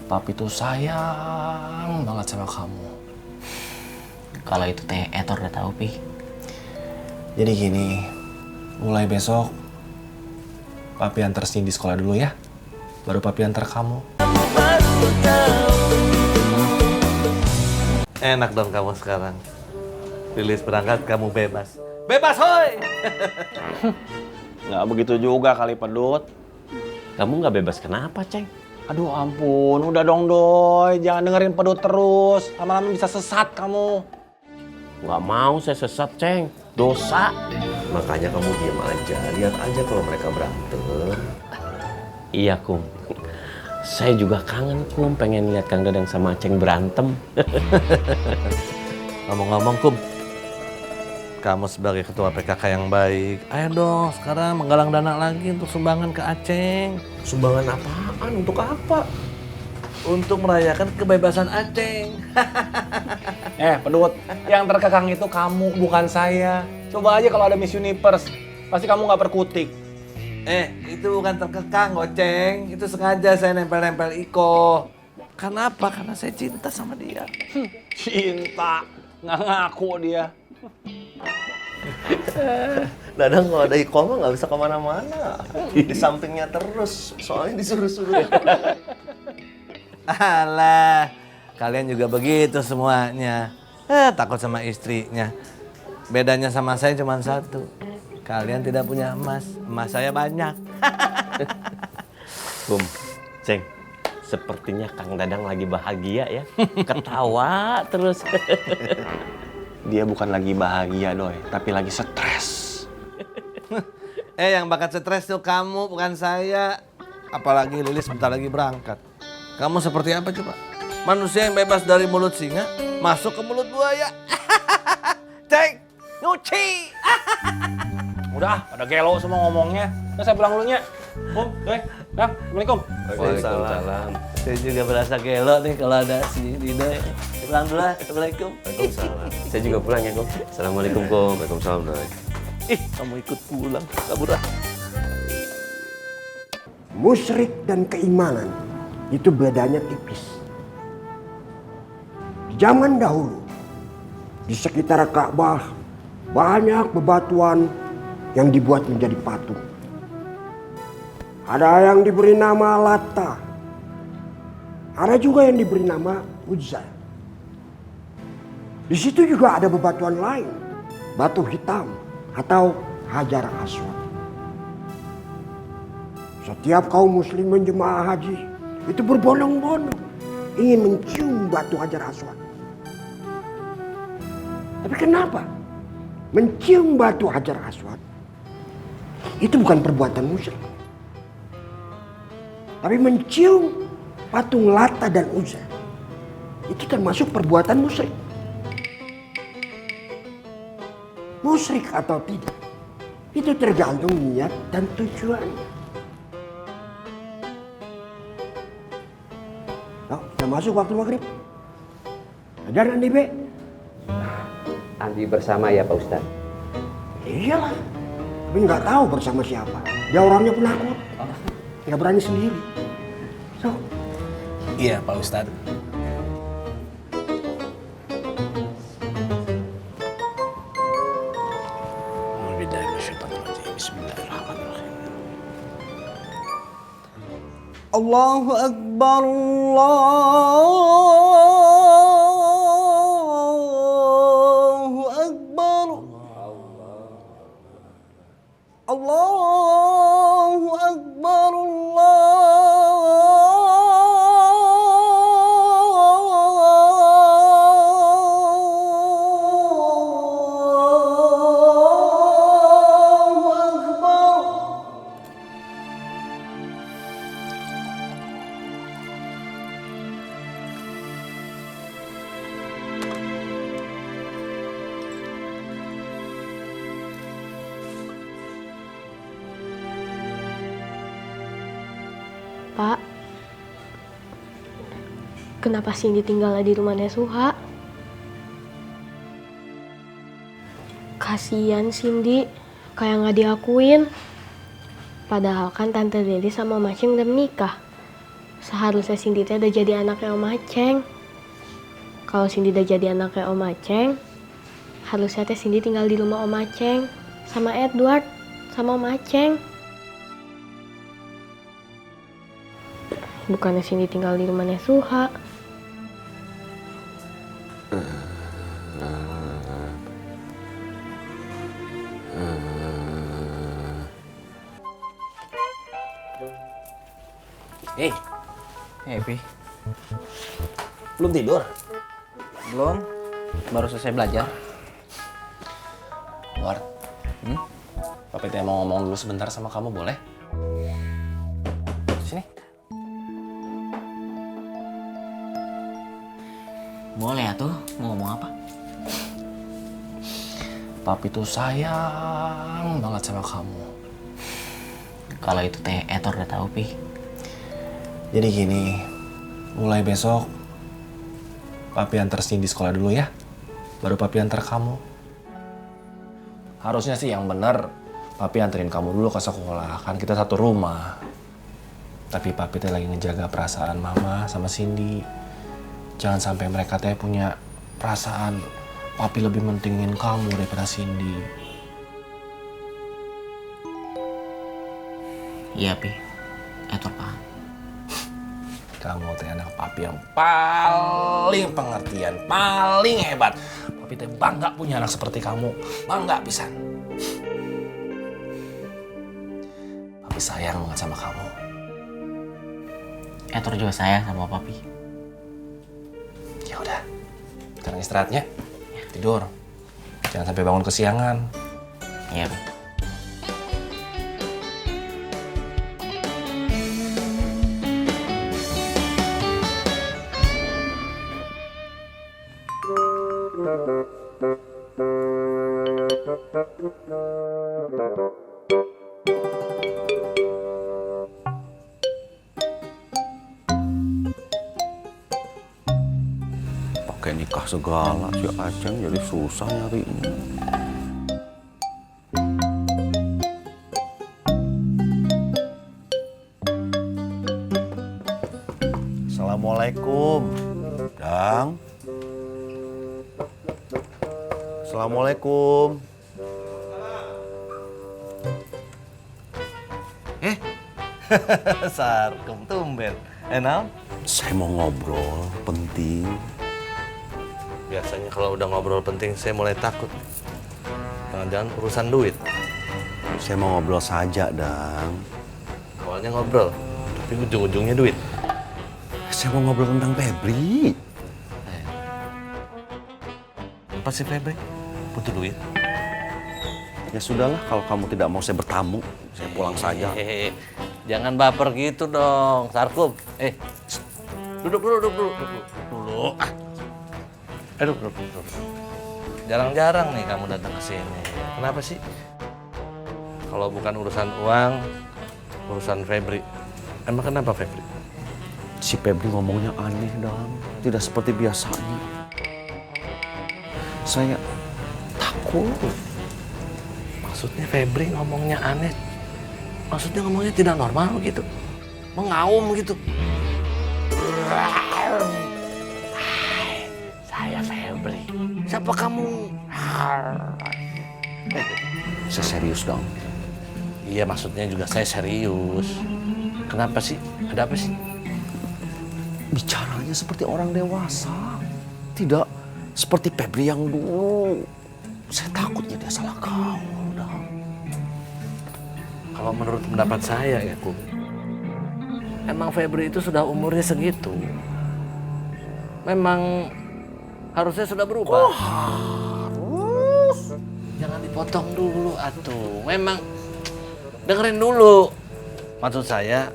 Papi tuh sayang banget sama kamu. Kalau itu teh Etor udah tahu, Pi. Jadi gini, mulai besok Papi antar Cindy di sekolah dulu ya. Baru Papi antar kamu. Enak dong kamu sekarang. Lilis berangkat, kamu bebas. Bebas, hoi! Nggak begitu juga kali Pedut. Kamu nggak bebas kenapa, Ceng? Aduh ampun, udah dong Doi. Jangan dengerin Pedut terus. Lama-lama bisa sesat kamu. Nggak mau saya sesat, Ceng. Dosa. Makanya kamu diam aja, lihat aja kalau mereka berantem. Iya, Kum. Saya juga kangen, Kum. Pengen lihat Kang Dadang sama Ceng berantem. Ngomong-ngomong, Kum. Kamu sebagai ketua PKK yang baik, ayo dong sekarang menggalang dana lagi untuk sumbangan ke Aceng. Sumbangan apaan? Untuk apa? Untuk merayakan kebebasan Aceng. Pedut, yang terkekang itu kamu, bukan saya. Coba aja kalau ada Miss Universe, pasti kamu nggak perkutik. Itu bukan terkekang, Goceng. Itu sengaja saya nempel-nempel Iko. Karena apa? Karena saya cinta sama dia. Cinta, nggak ngaku dia. Dadang kalau ada Iko mah nggak bisa kemana-mana. Di sampingnya terus, soalnya disuruh-suruh. Alah, kalian juga begitu semuanya. Takut sama istrinya. Bedanya sama saya cuma satu. Kalian tidak punya emas, emas saya banyak. Kum, Ceng. Sepertinya Kang Dadang lagi bahagia ya. Ketawa terus. Dia bukan lagi bahagia Doi, tapi lagi stres. Yang bakat stres tuh kamu, bukan saya. Apalagi Lilis sebentar lagi berangkat. Kamu seperti apa coba? Manusia yang bebas dari mulut singa, masuk ke mulut buaya. Ceng, nyuci. Udah, pada gelo semua ngomongnya. Nah, saya pulang dulunya. Doi, Kang, Assalamualaikum. Waalaikumsalam. Saya juga berasa gelo nih kalau ada si Dino. Pulang dulu lah. Assalamualaikum. Waalaikumsalam. Saya juga pulang ya, Kum. Assalamualaikum, Kum. Waalaikumsalam, Doi. Kamu ikut pulang. Kabur ah. Musyrik dan keimanan itu bedanya tipis. Di zaman dahulu, di sekitar Ka'bah banyak bebatuan yang dibuat menjadi patung. Ada yang diberi nama Lata, ada juga yang diberi nama Uzza. Di situ juga ada bebatuan lain, batu hitam atau Hajar Aswad. Setiap kaum muslimin jemaah haji itu berbondong-bondong ingin mencium batu Hajar Aswad. Tapi kenapa mencium batu Hajar Aswad itu bukan perbuatan musyrik? Tapi mencium patung Lata dan Uzza itu termasuk perbuatan musyrik. Musyrik atau tidak, itu tergantung niat dan tujuannya. Oh, sudah masuk waktu maghrib. Ada Andi Be? Andi bersama ya Pak Ustadz. Iyalah, tapi nggak tahu bersama siapa. Dia orangnya penakut, nggak berani sendiri. So, Iya, Pak Ustadz. Bismillahirrahmanirrahim. Allahu Akbar, Allahu Akbar. Allahu Akbar, Allahu Akbar. Pak, kenapa Cindy tinggal di rumahnya Suha? Kasian Cindy, kayak nggak diakuin. Padahal kan Tante Lili sama Mas Ceng udah menikah. Seharusnya Cindy teh udah jadi anaknya Om Aceng. Kalau Cindy udah jadi anaknya Om Aceng, harusnya teh Cindy tinggal di rumah Om Aceng sama Edward sama Om Aceng. Bukannya Cindy tinggal di rumahnya Suha. Hei, Pi. belum tidur? Belum. Baru selesai belajar. Ward, Papi teh mau ngomong dulu sebentar sama kamu, boleh? Sini. Boleh ya tuh. Mau ngomong apa? Papi tuh sayang banget sama kamu. Kalau itu teh Etor udah tahu, Pi. Jadi gini, mulai besok Papi antar Cindy di sekolah dulu ya. Baru Papi antar kamu. Harusnya sih yang bener Papi anterin kamu dulu ke sekolah, kan kita satu rumah. Tapi Papi teh lagi ngejaga perasaan Mama sama Cindy. Jangan sampai mereka teh punya perasaan Papi lebih mentingin kamu daripada Cindy. Iya, Pi. Etor paham. Kamu teh anak Papi yang paling pengertian, paling hebat. Papi teh bangga punya anak seperti kamu. Bangga pisan. Papi sayang banget sama kamu. Etor juga sayang sama Papi. Ya udah, sekarang istirahatnya. Tidur. Jangan sampai bangun kesiangan. Iya, Pi. Pakai nikah segala si Aceng jadi susah nyarinya. Assalamualaikum. Dang. Assalamualaikum. Sarkum tumben. Enam? Saya mau ngobrol penting. Biasanya kalau udah ngobrol penting saya mulai takut. Jangan-jangan urusan duit. Saya mau ngobrol saja, Dang. Awalnya ngobrol, tapi ujung-ujungnya duit. Saya mau ngobrol tentang Febri. Apa sih Febri? Butuh duit? Ya sudahlah, kalau kamu tidak mau saya bertamu, saya pulang saja. Hehehe. Jangan baper gitu dong, Sarkum. Duduk dulu. Ah. Duduk. Jarang-jarang nih kamu datang ke sini. Kenapa sih? Kalau bukan urusan uang, urusan Febri. Emang kenapa Febri? Si Febri ngomongnya aneh, Dang. Tidak seperti biasanya. Saya takut. Maksudnya Febri ngomongnya aneh. Maksudnya ngomongnya tidak normal gitu. Mengaum gitu. Saya Febri. Siapa kamu? Saya serius, Dang. Iya, maksudnya juga saya serius. Kenapa sih? Ada apa sih? Bicaranya seperti orang dewasa. Tidak seperti Febri yang dulu. Saya takutnya dia salah gaul, Dang. Kalau menurut pendapat saya ya, Kum. Emang Febri itu sudah umurnya segitu. Memang harusnya sudah berubah. Harus. Jangan dipotong dulu, atuh. Memang dengerin dulu. Maksud saya,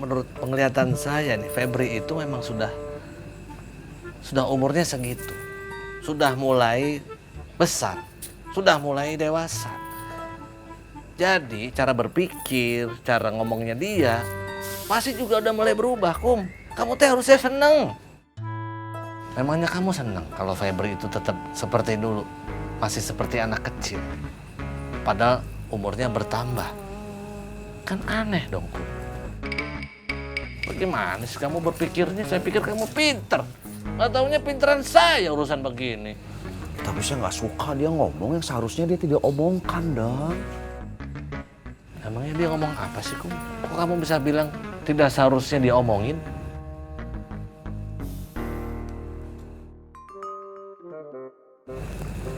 menurut penglihatan saya nih, Febri itu memang sudah umurnya segitu. Sudah mulai besar, sudah mulai dewasa. Jadi cara berpikir, cara ngomongnya dia pasti juga udah mulai berubah, Kum. Kamu teh harusnya seneng. Memangnya kamu seneng kalau Febri itu tetap seperti dulu, masih seperti anak kecil. Padahal umurnya bertambah. Kan aneh dong, Kum. Bagaimana sih kamu berpikirnya? Saya pikir kamu pinter. Nggak taunya pinteran saya urusan begini. Tapi saya nggak suka dia ngomong yang seharusnya dia tidak omongkan, Dang. Emangnya dia ngomong apa sih, Kum? Kok kamu bisa bilang tidak seharusnya dia omongin?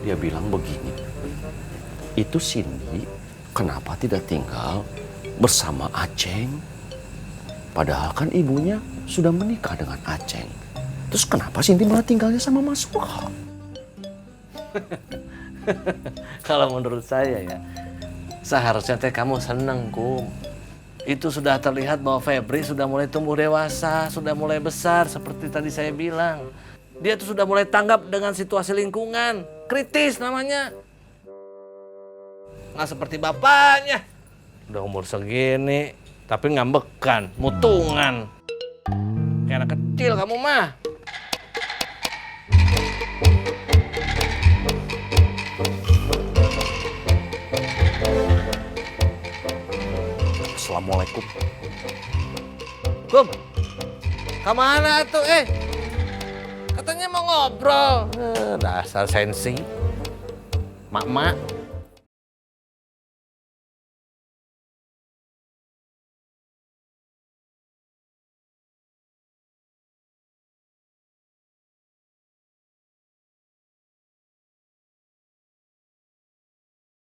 Dia bilang begini, itu Cindy kenapa tidak tinggal bersama Aceng? Padahal kan ibunya sudah menikah dengan Aceng. Terus kenapa Cindy malah tinggalnya sama Mas Suha? Kalau menurut saya ya, seharusnya teh kamu seneng, Kum. Itu sudah terlihat bahwa Febri sudah mulai tumbuh dewasa, sudah mulai besar seperti tadi saya bilang. Dia tuh sudah mulai tanggap dengan situasi lingkungan. Kritis namanya. Nggak seperti bapaknya. Udah umur segini, tapi ngambekan, mutungan. Kayak anak kecil kamu mah. Assalamualaikum. Kum, kemana tuh Katanya mau ngobrol. Dasar sensi. Mak-mak.